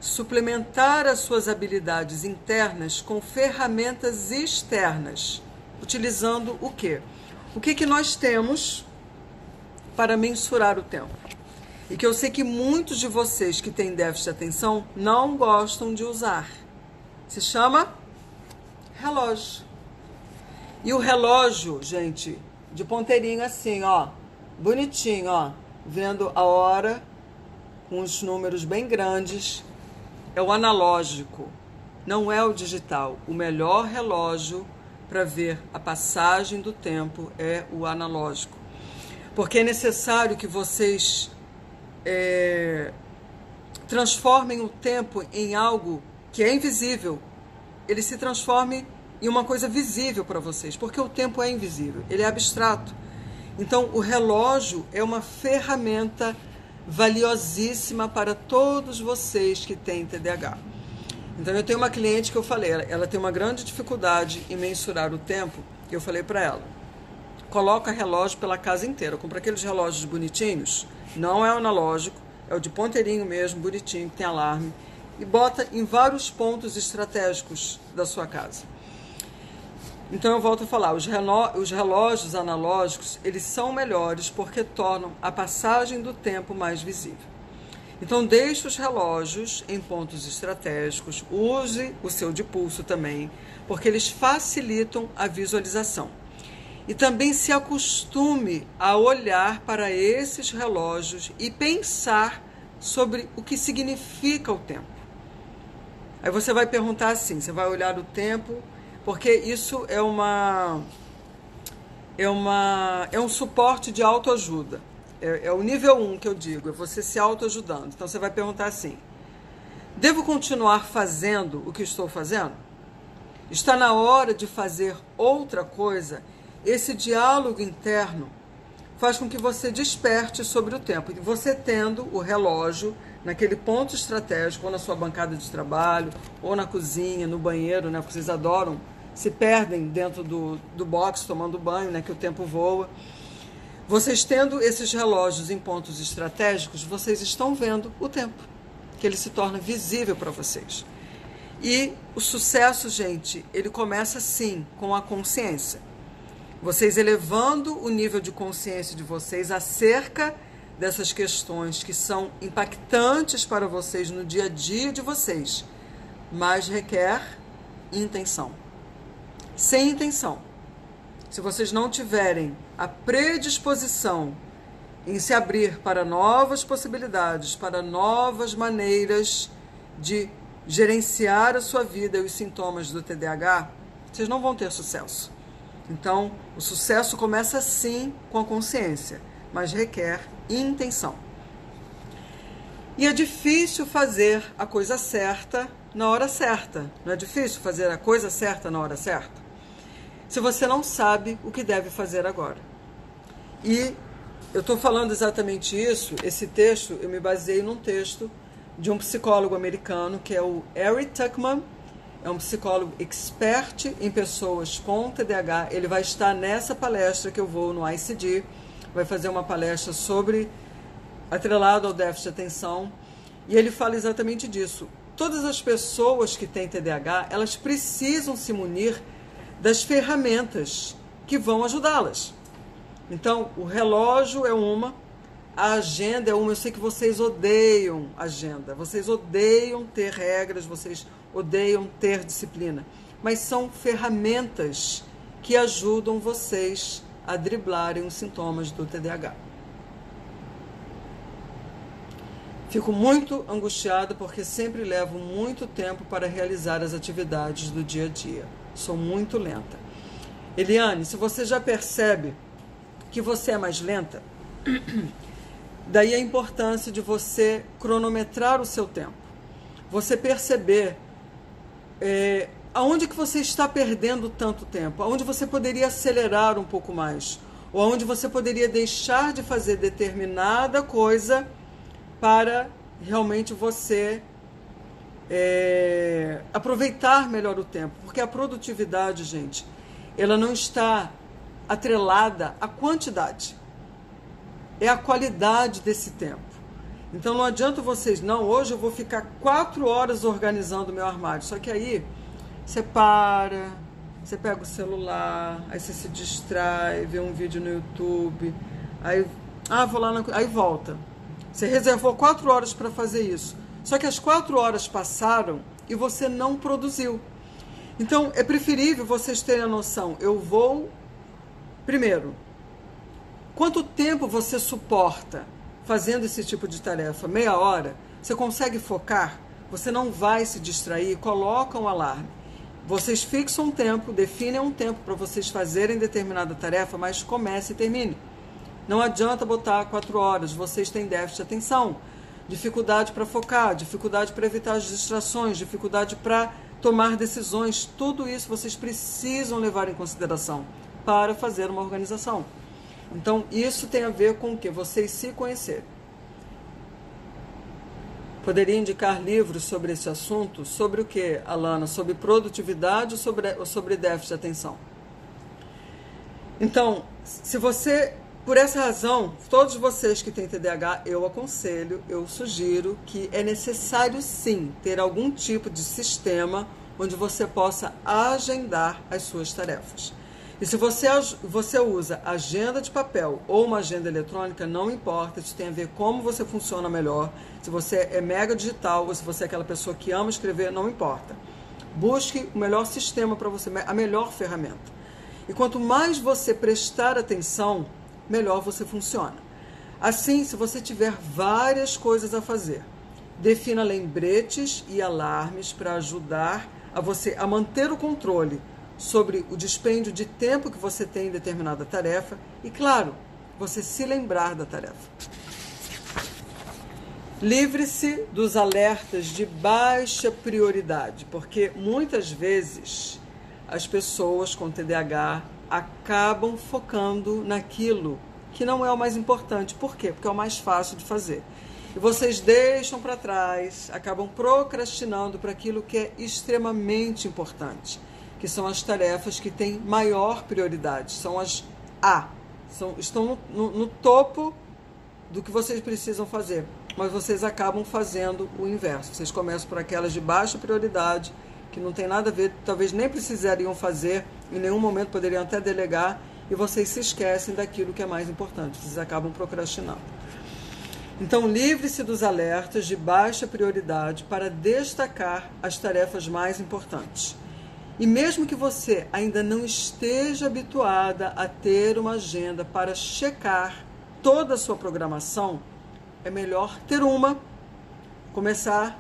suplementar as suas habilidades internas com ferramentas externas. Utilizando o quê? O que nós temos para mensurar o tempo? E que eu sei que muitos de vocês que têm déficit de atenção não gostam de usar. Se chama relógio. E o relógio, gente, de ponteirinho assim, ó, bonitinho, ó, vendo a hora com os números bem grandes, é o analógico, não é o digital. O melhor relógio para ver a passagem do tempo é o analógico. Porque é necessário que vocês transformem o tempo em algo que é invisível. Ele se transforme em uma coisa visível para vocês, porque o tempo é invisível, ele é abstrato. Então, o relógio é uma ferramenta valiosíssima para todos vocês que têm TDAH. Então, eu tenho uma cliente que eu falei, ela tem uma grande dificuldade em mensurar o tempo, e eu falei para ela, coloca relógio pela casa inteira, compra aqueles relógios bonitinhos, não é o analógico, é o de ponteirinho mesmo, bonitinho, que tem alarme, e bota em vários pontos estratégicos da sua casa. Então eu volto a falar, os relógios analógicos, eles são melhores porque tornam a passagem do tempo mais visível. Então deixe os relógios em pontos estratégicos, use o seu de pulso também, porque eles facilitam a visualização. E também se acostume a olhar para esses relógios e pensar sobre o que significa o tempo. Aí você vai perguntar assim, você vai olhar o tempo, porque isso é um suporte de autoajuda. É o nível 1 que eu digo, é você se autoajudando. Então você vai perguntar assim, devo continuar fazendo o que estou fazendo? Está na hora de fazer outra coisa? Esse diálogo interno faz com que você desperte sobre o tempo. E você tendo o relógio naquele ponto estratégico, ou na sua bancada de trabalho, ou na cozinha, no banheiro, né? Porque vocês adoram, se perdem dentro do box tomando banho, né? Que o tempo voa. Vocês tendo esses relógios em pontos estratégicos, vocês estão vendo o tempo, que ele se torna visível para vocês. E o sucesso, gente, ele começa sim com a consciência. Vocês elevando o nível de consciência de vocês acerca dessas questões que são impactantes para vocês no dia a dia de vocês. mas requer intenção. Sem intenção, se vocês não tiverem a predisposição em se abrir para novas possibilidades, para novas maneiras de gerenciar a sua vida e os sintomas do TDAH, vocês não vão ter sucesso. Então, o sucesso começa sim com a consciência, mas requer intenção. E é difícil fazer a coisa certa na hora certa. Não é difícil fazer a coisa certa na hora certa? Se você não sabe o que deve fazer agora. E eu estou falando exatamente isso, esse texto, eu me baseei num texto de um psicólogo americano, que é o Harry Tuckman, é um psicólogo expert em pessoas com TDAH. Ele vai estar nessa palestra que eu vou no ICD, vai fazer uma palestra sobre atrelado ao déficit de atenção, e ele fala exatamente disso. Todas as pessoas que têm TDAH, elas precisam se munir das ferramentas que vão ajudá-las. Então, o relógio é uma, a agenda é uma. Eu sei que vocês odeiam agenda, vocês odeiam ter regras, vocês odeiam ter disciplina, mas são ferramentas que ajudam vocês a driblarem os sintomas do TDAH. Fico muito angustiada porque sempre levo muito tempo para realizar as atividades do dia a dia. Sou muito lenta. Eliane, se você já percebe que você é mais lenta, daí a importância de você cronometrar o seu tempo. Você perceber aonde que você está perdendo tanto tempo, aonde você poderia acelerar um pouco mais, ou aonde você poderia deixar de fazer determinada coisa para realmente você aproveitar melhor o tempo. Porque a produtividade, gente, ela não está atrelada à quantidade, é a qualidade desse tempo. Então não adianta vocês, não, hoje eu vou ficar 4 horas organizando o meu armário. Só que aí você para, você pega o celular, aí você se distrai, vê um vídeo no YouTube, aí vou lá, aí volta. Você reservou 4 horas para fazer isso. Só que as 4 horas passaram e você não produziu. Então é preferível vocês terem a noção, eu vou... Primeiro, quanto tempo você suporta fazendo esse tipo de tarefa? Meia hora? Você consegue focar? Você não vai se distrair? Coloca um alarme. Vocês fixam um tempo, definem um tempo para vocês fazerem determinada tarefa, mas comece e termine. Não adianta botar 4 horas, vocês têm déficit de atenção, dificuldade para focar, dificuldade para evitar as distrações, dificuldade para tomar decisões. Tudo isso vocês precisam levar em consideração para fazer uma organização. Então, isso tem a ver com o que? Vocês se conhecerem. Poderia indicar livros sobre esse assunto? Sobre o que, Alana? Sobre produtividade ou sobre déficit de atenção? Então, se você... Por essa razão, todos vocês que têm TDAH, eu aconselho, eu sugiro que é necessário sim ter algum tipo de sistema onde você possa agendar as suas tarefas. E se você usa agenda de papel ou uma agenda eletrônica, não importa, isso tem a ver como você funciona melhor. Se você é mega digital ou se você é aquela pessoa que ama escrever, não importa. Busque o melhor sistema para você, a melhor ferramenta. E quanto mais você prestar atenção, melhor você funciona. Assim, se você tiver várias coisas a fazer, defina lembretes e alarmes para ajudar a você a manter o controle sobre o dispêndio de tempo que você tem em determinada tarefa e, claro, você se lembrar da tarefa. Livre-se dos alertas de baixa prioridade, porque muitas vezes as pessoas com TDAH acabam focando naquilo que não é o mais importante. Por quê? Porque é o mais fácil de fazer. E vocês deixam para trás, acabam procrastinando para aquilo que é extremamente importante, que são as tarefas que têm maior prioridade, são as A, estão no topo do que vocês precisam fazer, mas vocês acabam fazendo o inverso. Vocês começam por aquelas de baixa prioridade, que não tem nada a ver, talvez nem precisariam fazer, em nenhum momento poderiam até delegar, e vocês se esquecem daquilo que é mais importante, vocês acabam procrastinando. Então, livre-se dos alertas de baixa prioridade para destacar as tarefas mais importantes. E mesmo que você ainda não esteja habituada a ter uma agenda para checar toda a sua programação, é melhor ter uma, começar,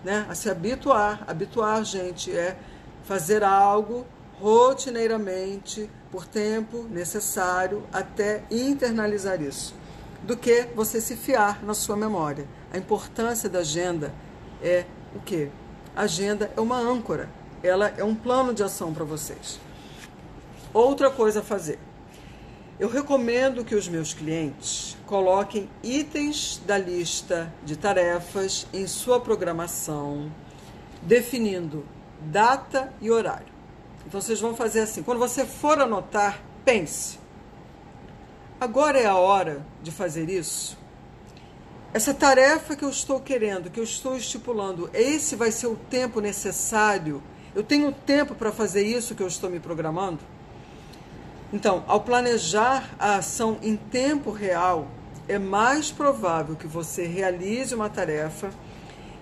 né, a se habituar. Habituar, gente, é fazer algo rotineiramente, por tempo necessário, até internalizar isso, do que você se fiar na sua memória. A importância da agenda é o quê? A agenda é uma âncora, ela é um plano de ação para vocês. Outra coisa a fazer. Eu recomendo que os meus clientes coloquem itens da lista de tarefas em sua programação, definindo data e horário. Então, vocês vão fazer assim. Quando você for anotar, pense. Agora é a hora de fazer isso? Essa tarefa que eu estou querendo, que eu estou estipulando, esse vai ser o tempo necessário? Eu tenho tempo para fazer isso que eu estou me programando? Então, ao planejar a ação em tempo real, é mais provável que você realize uma tarefa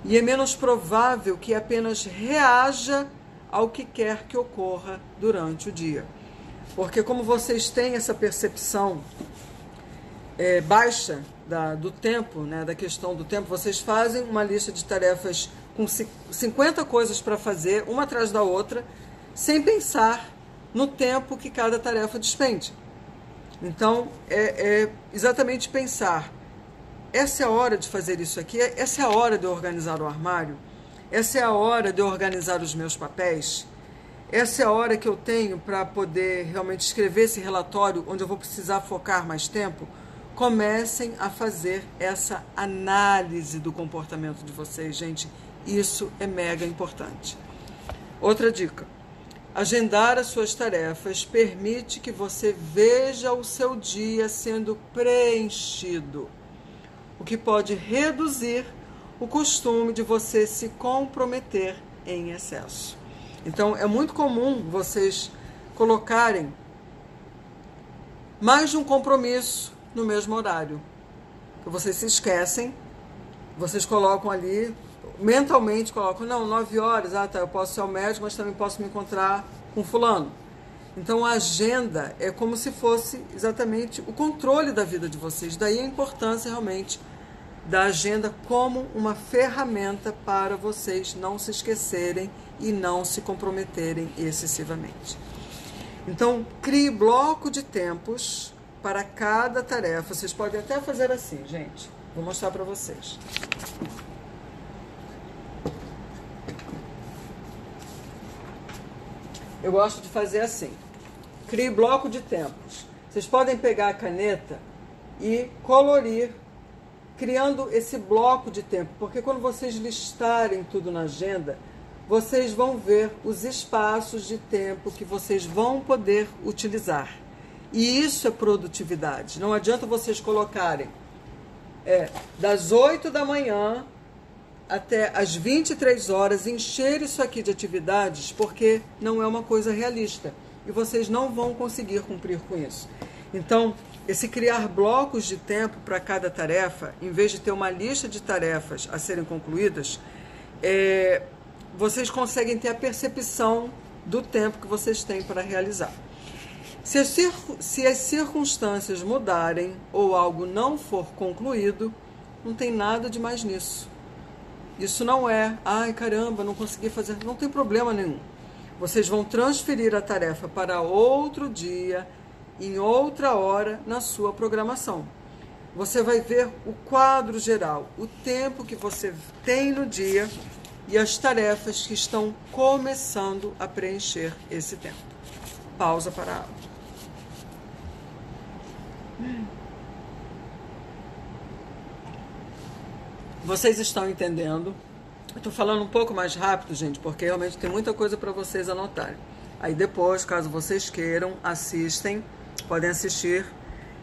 e é menos provável que apenas reaja ao que quer que ocorra durante o dia. Porque como vocês têm essa percepção baixa do tempo, né, da questão do tempo, vocês fazem uma lista de tarefas com 50 coisas para fazer, uma atrás da outra, sem pensar no tempo que cada tarefa despende. Então, é exatamente pensar, essa é a hora de fazer isso aqui, essa é a hora de eu organizar o armário, essa é a hora de eu organizar os meus papéis, essa é a hora que eu tenho para poder realmente escrever esse relatório, onde eu vou precisar focar mais tempo. Comecem a fazer essa análise do comportamento de vocês, gente. Isso é mega importante. Outra dica. Agendar as suas tarefas permite que você veja o seu dia sendo preenchido, o que pode reduzir o costume de você se comprometer em excesso. Então, é muito comum vocês colocarem mais de um compromisso no mesmo horário. Vocês se esquecem, vocês colocam ali, mentalmente colocam, não, 9 horas, tá, eu posso ir ao médico, mas também posso me encontrar com fulano. Então, a agenda é como se fosse exatamente o controle da vida de vocês. Daí a importância realmente da agenda como uma ferramenta para vocês não se esquecerem e não se comprometerem excessivamente. Então, crie bloco de tempos para cada tarefa. Vocês podem até fazer assim, gente. Vou mostrar para vocês. Eu gosto de fazer assim. Crie bloco de tempos. Vocês podem pegar a caneta e colorir, criando esse bloco de tempo, porque quando vocês listarem tudo na agenda, vocês vão ver os espaços de tempo que vocês vão poder utilizar. E isso é produtividade. Não adianta vocês colocarem das 8 da manhã até as 23 horas, encher isso aqui de atividades, porque não é uma coisa realista. E vocês não vão conseguir cumprir com isso. Então, esse criar blocos de tempo para cada tarefa, em vez de ter uma lista de tarefas a serem concluídas, vocês conseguem ter a percepção do tempo que vocês têm para realizar. Se as circunstâncias mudarem ou algo não for concluído, não tem nada de mais nisso. Isso não é, ai caramba, não consegui fazer, não tem problema nenhum. Vocês vão transferir a tarefa para outro dia, em outra hora, na sua programação. Você vai ver o quadro geral, o tempo que você tem no dia e as tarefas que estão começando a preencher esse tempo. Pausa para a aula. Vocês estão entendendo? Eu estou falando um pouco mais rápido, gente, porque realmente tem muita coisa para vocês anotarem. Aí depois, caso vocês queiram, podem assistir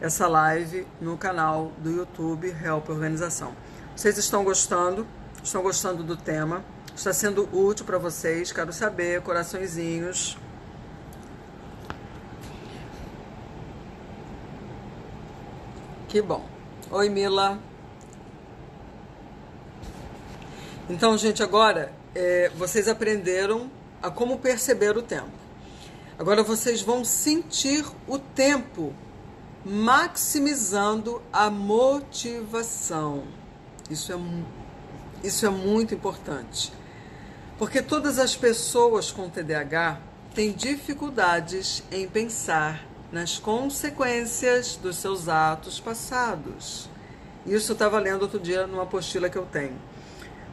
essa live no canal do YouTube Help Organização. Vocês estão gostando? Estão gostando do tema? Está sendo útil para vocês? Quero saber, coraçõezinhos. Que bom. Oi, Mila. Então, gente, agora vocês aprenderam a como perceber o tempo. Agora vocês vão sentir o tempo maximizando a motivação. Isso é muito importante. Porque todas as pessoas com TDAH têm dificuldades em pensar nas consequências dos seus atos passados. Isso eu estava lendo outro dia numa apostila que eu tenho.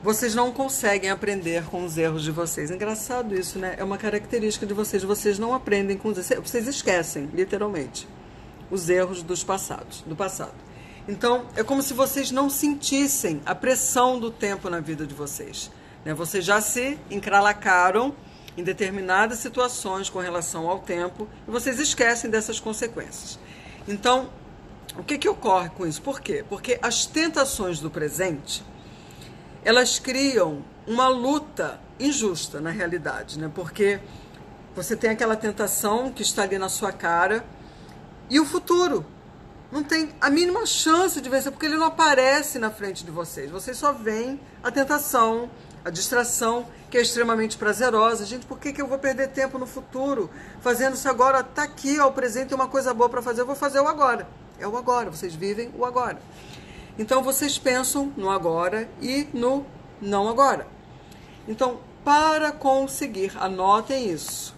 Vocês não conseguem aprender com os erros de vocês. Engraçado isso, né? É uma característica de vocês. Vocês não aprendem com os erros. Vocês esquecem, literalmente, os erros do passado. Então, é como se vocês não sentissem a pressão do tempo na vida de vocês. Né? Vocês já se encralacaram em determinadas situações com relação ao tempo e vocês esquecem dessas consequências. Então, o que ocorre com isso? Por quê? Porque as tentações do presente, elas criam uma luta injusta, na realidade, né? Porque você tem aquela tentação que está ali na sua cara e o futuro não tem a mínima chance de vencer, porque ele não aparece na frente de vocês. Vocês só veem a tentação, a distração, que é extremamente prazerosa. Gente, por que eu vou perder tempo no futuro fazendo isso agora? Está aqui, ó, o presente, tem uma coisa boa para fazer, eu vou fazer o agora. É o agora, vocês vivem o agora. Então, vocês pensam no agora e no não agora. Então, para conseguir, anotem isso,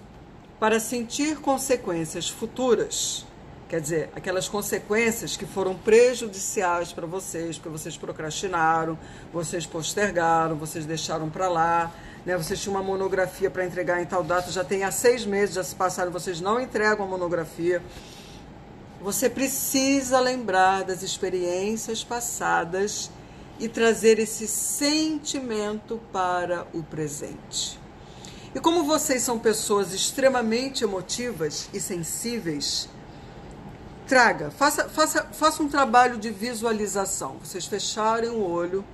para sentir consequências futuras, quer dizer, aquelas consequências que foram prejudiciais para vocês, porque vocês procrastinaram, vocês postergaram, vocês deixaram para lá, né? Vocês tinham uma monografia para entregar em tal data, já tem há 6 meses, já se passaram, vocês não entregam a monografia. Você precisa lembrar das experiências passadas e trazer esse sentimento para o presente. E como vocês são pessoas extremamente emotivas e sensíveis, faça um trabalho de visualização. Vocês fecharem o olho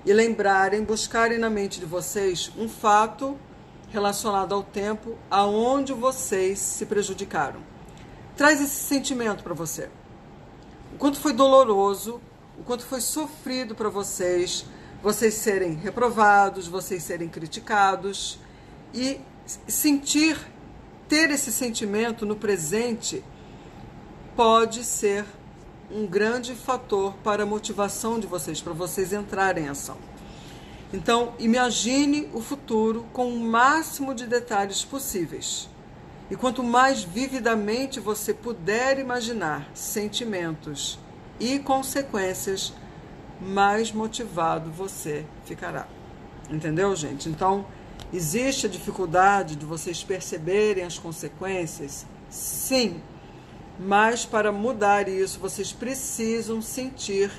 e lembrarem, buscarem na mente de vocês um fato relacionado ao tempo aonde vocês se prejudicaram. Traz esse sentimento para você. O quanto foi doloroso, o quanto foi sofrido para vocês serem reprovados, vocês serem criticados, e ter esse sentimento no presente pode ser um grande fator para a motivação de vocês, para vocês entrarem em ação. Então, imagine o futuro com o máximo de detalhes possíveis. E quanto mais vividamente você puder imaginar sentimentos e consequências, mais motivado você ficará. Entendeu, gente? Então, existe a dificuldade de vocês perceberem as consequências? Sim. Mas para mudar isso, vocês precisam sentir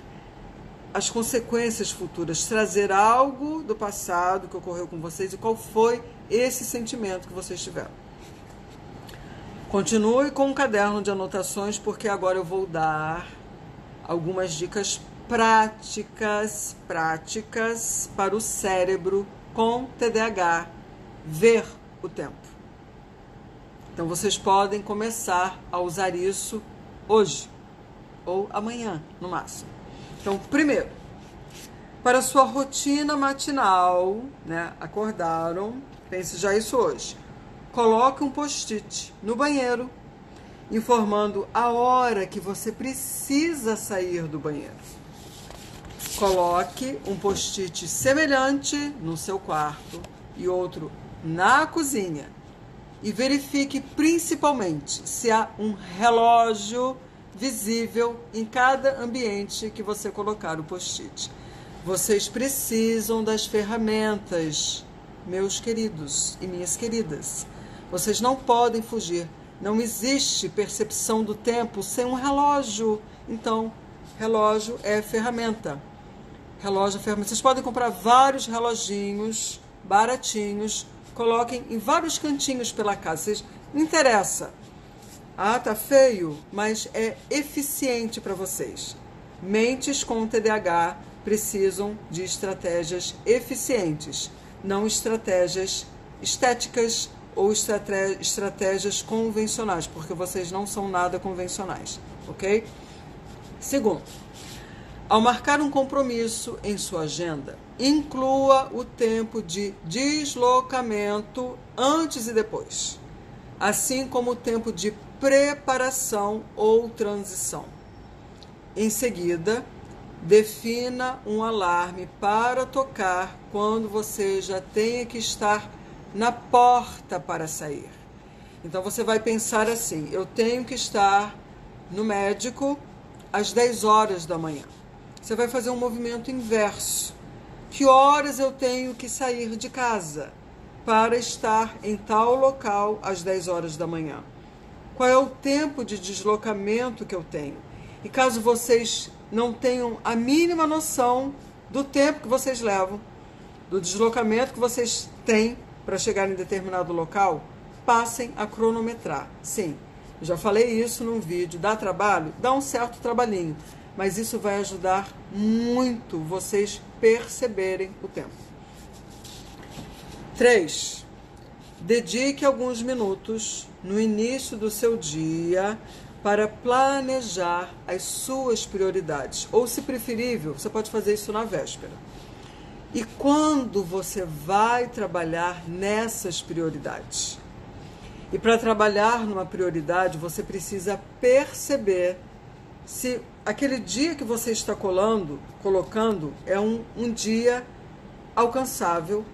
as consequências futuras, trazer algo do passado que ocorreu com vocês e qual foi esse sentimento que vocês tiveram. Continue com um caderno de anotações, porque agora eu vou dar algumas dicas práticas para o cérebro com TDAH ver o tempo. Então, vocês podem começar a usar isso hoje ou amanhã, no máximo. Então, primeiro, para a sua rotina matinal, né? Acordaram, pense já isso hoje. Coloque um post-it no banheiro, informando a hora que você precisa sair do banheiro. Coloque um post-it semelhante no seu quarto e outro na cozinha. E verifique principalmente se há um relógio visível em cada ambiente que você colocar o post-it. Vocês precisam das ferramentas, meus queridos e minhas queridas. Vocês não podem fugir. Não existe percepção do tempo sem um relógio. Então, relógio é ferramenta. Relógio é ferramenta. Vocês podem comprar vários reloginhos baratinhos, coloquem em vários cantinhos pela casa. Não interessa. Ah, tá feio, mas é eficiente para vocês. Mentes com TDAH precisam de estratégias eficientes, não estratégias estéticas ou estratégias convencionais, porque vocês não são nada convencionais, ok? Segundo, ao marcar um compromisso em sua agenda, inclua o tempo de deslocamento antes e depois, assim como o tempo de preparação ou transição. Em seguida, defina um alarme para tocar quando você já tenha que estar na porta para sair. Então você vai pensar assim: eu tenho que estar no médico às 10 horas da manhã. Você vai fazer um movimento inverso. Que horas eu tenho que sair de casa para estar em tal local às 10 horas da manhã? Qual é o tempo de deslocamento que eu tenho? E caso vocês não tenham a mínima noção do tempo que vocês levam, do deslocamento que vocês têm para chegar em determinado local, passem a cronometrar. Sim, eu já falei isso num vídeo. Dá trabalho? Dá um certo trabalhinho, mas isso vai ajudar muito vocês perceberem o tempo. 3. Dedique alguns minutos no início do seu dia para planejar as suas prioridades. Ou, se preferível, você pode fazer isso na véspera. E quando você vai trabalhar nessas prioridades? E para trabalhar numa prioridade, você precisa perceber se aquele dia que você está colocando é um dia alcançável,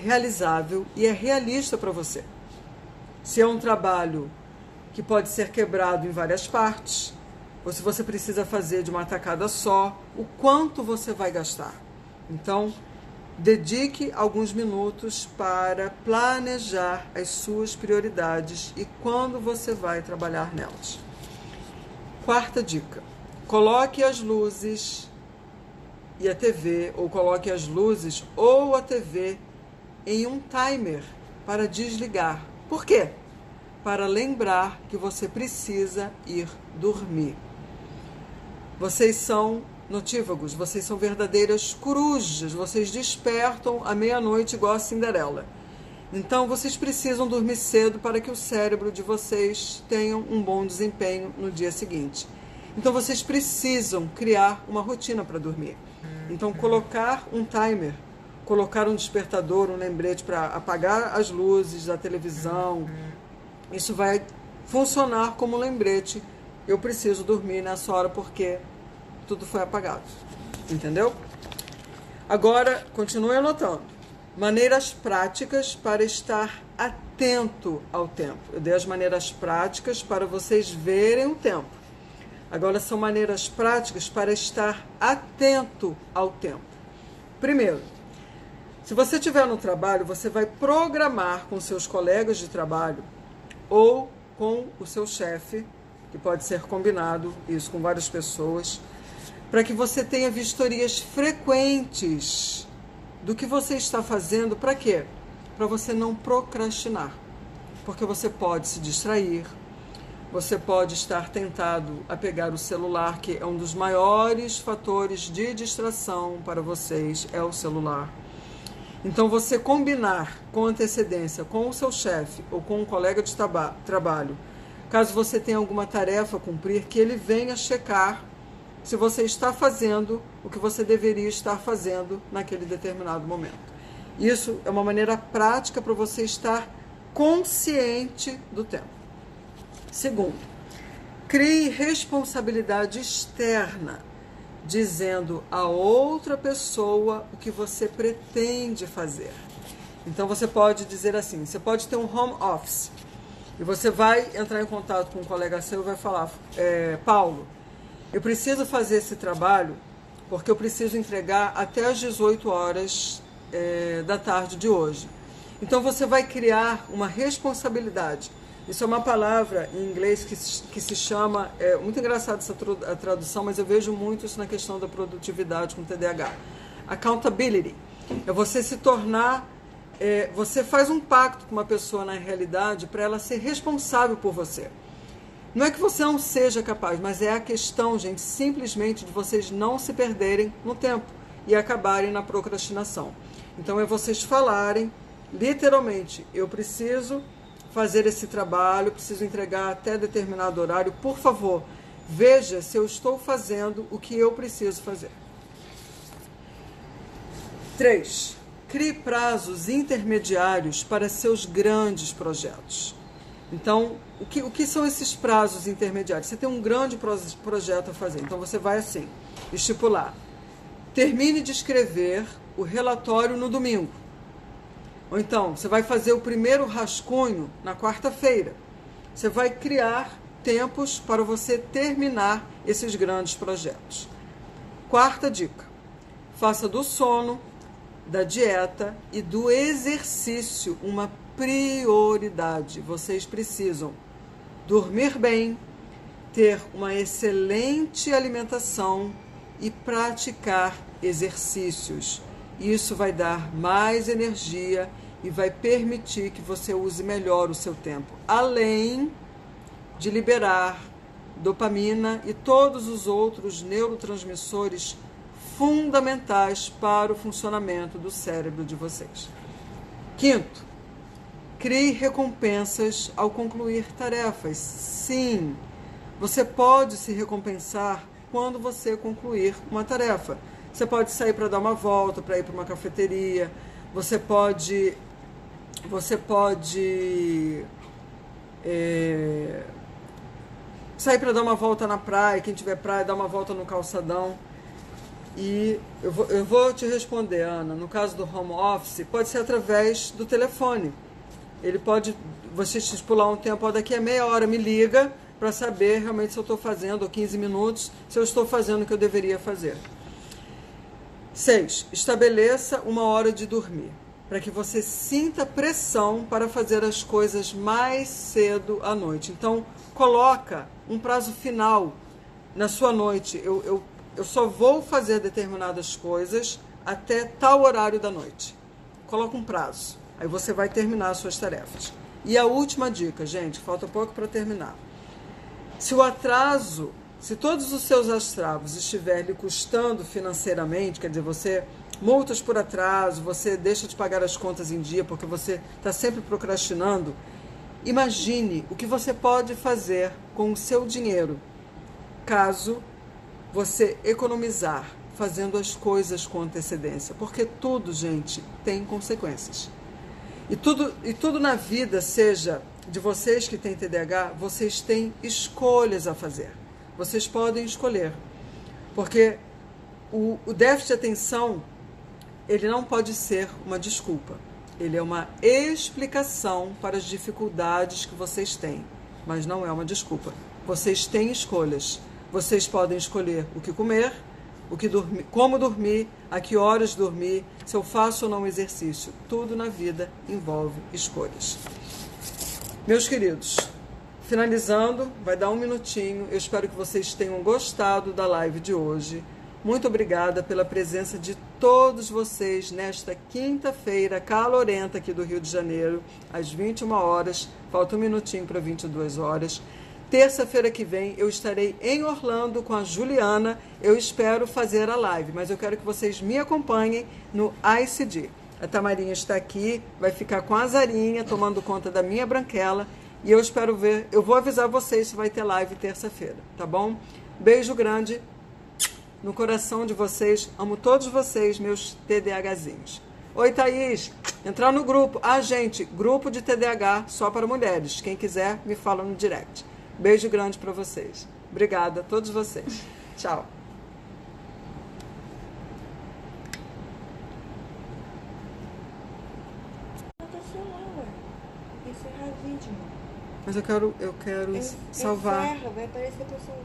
realizável e é realista para você. Se é um trabalho que pode ser quebrado em várias partes, ou se você precisa fazer de uma tacada só, o quanto você vai gastar. Então, dedique alguns minutos para planejar as suas prioridades e quando você vai trabalhar nelas. 4ª dica: coloque as luzes e a TV, ou coloque as luzes ou a TV em um timer para desligar. Por quê? Para lembrar que você precisa ir dormir. Vocês são notívagos, vocês são verdadeiras corujas, vocês despertam à meia-noite igual a Cinderela. Então, vocês precisam dormir cedo para que o cérebro de vocês tenha um bom desempenho no dia seguinte. Então, vocês precisam criar uma rotina para dormir. Então, colocar um timer, colocar um despertador, um lembrete para apagar as luzes da televisão, isso vai funcionar como um lembrete. Eu preciso dormir nessa hora porque tudo foi apagado. Entendeu? Agora, continue anotando. Maneiras práticas para estar atento ao tempo. Eu dei as maneiras práticas para vocês verem o tempo. Agora são maneiras práticas para estar atento ao tempo. Primeiro, se você estiver no trabalho, você vai programar com seus colegas de trabalho ou com o seu chefe, que pode ser combinado, isso com várias pessoas, para que você tenha vistorias frequentes do que você está fazendo. Para quê? Para você não procrastinar, porque você pode se distrair, você pode estar tentado a pegar o celular, que é um dos maiores fatores de distração para vocês, é o celular. Então, você combinar com antecedência com o seu chefe ou com um colega de trabalho, caso você tenha alguma tarefa a cumprir, que ele venha checar se você está fazendo o que você deveria estar fazendo naquele determinado momento. Isso é uma maneira prática para você estar consciente do tempo. Segundo, crie responsabilidade externa, dizendo a outra pessoa o que você pretende fazer. Então você pode dizer assim, você pode ter um home office e você vai entrar em contato com um colega seu e vai falar, Paulo, eu preciso fazer esse trabalho porque eu preciso entregar até às 18 horas da tarde de hoje. Então você vai criar uma responsabilidade. Isso é uma palavra em inglês que se chama, muito engraçado essa tradução, mas eu vejo muito isso na questão da produtividade com TDAH. Accountability. É você se tornar, você faz um pacto com uma pessoa na realidade para ela ser responsável por você. Não é que você não seja capaz, mas é a questão, gente, simplesmente de vocês não se perderem no tempo e acabarem na procrastinação. Então é vocês falarem, literalmente, eu preciso fazer esse trabalho, preciso entregar até determinado horário, por favor, veja se eu estou fazendo o que eu preciso fazer. 3. Crie prazos intermediários para seus grandes projetos. Então, o que são esses prazos intermediários? Você tem um grande projeto a fazer, então você vai assim, estipular. Termine de escrever o relatório no domingo. Ou então, você vai fazer o primeiro rascunho na quarta-feira. Você vai criar tempos para você terminar esses grandes projetos. Quarta dica. Faça do sono, da dieta e do exercício uma prioridade. Vocês precisam dormir bem, ter uma excelente alimentação e praticar exercícios. Isso vai dar mais energia e vai permitir que você use melhor o seu tempo, além de liberar dopamina e todos os outros neurotransmissores fundamentais para o funcionamento do cérebro de vocês. Quinto, crie recompensas ao concluir tarefas. Sim, você pode se recompensar quando você concluir uma tarefa. Você pode sair para dar uma volta, para ir para uma cafeteria, você pode sair para dar uma volta na praia, quem tiver praia, dar uma volta no calçadão. E eu vou te responder, Ana, no caso do home office, pode ser através do telefone. Ele pode, você estipular um tempo, daqui a meia hora me liga para saber realmente se eu estou fazendo, ou 15 minutos, se eu estou fazendo o que eu deveria fazer. 6. Estabeleça uma hora de dormir, para que você sinta pressão para fazer as coisas mais cedo à noite. Então, coloca um prazo final na sua noite. Eu só vou fazer determinadas coisas até tal horário da noite. Coloca um prazo. Aí você vai terminar as suas tarefas. E a última dica, gente, falta pouco para terminar. Se todos os seus astrados estiverem lhe custando financeiramente, quer dizer, você multas por atraso, você deixa de pagar as contas em dia porque você está sempre procrastinando, imagine o que você pode fazer com o seu dinheiro, caso você economizar fazendo as coisas com antecedência. Porque tudo, gente, tem consequências. E tudo na vida, seja de vocês que têm TDAH, vocês têm escolhas a fazer. Vocês podem escolher. Porque o déficit de atenção, ele não pode ser uma desculpa. Ele é uma explicação para as dificuldades que vocês têm. Mas não é uma desculpa. Vocês têm escolhas. Vocês podem escolher o que comer, como dormir, a que horas dormir, se eu faço ou não exercício. Tudo na vida envolve escolhas. Meus queridos, finalizando, vai dar um minutinho. Eu espero que vocês tenham gostado da live de hoje. Muito obrigada pela presença de todos vocês nesta quinta-feira calorenta aqui do Rio de Janeiro, às 21 horas. Falta um minutinho para 22 horas. Terça-feira que vem eu estarei em Orlando com a Juliana. Eu espero fazer a live, mas eu quero que vocês me acompanhem no ICD. A Tamarinha está aqui, vai ficar com a Zarinha tomando conta da minha branquela. E eu espero ver, eu vou avisar vocês se vai ter live terça-feira, tá bom? Beijo grande no coração de vocês. Amo todos vocês, meus TDAHzinhos. Oi, Thaís. Entrar no grupo. Gente, grupo de TDAH só para mulheres. Quem quiser, me fala no direct. Beijo grande para vocês. Obrigada a todos vocês. Tchau. Mas eu quero salvar. Encerra, vai aparecer pessoa.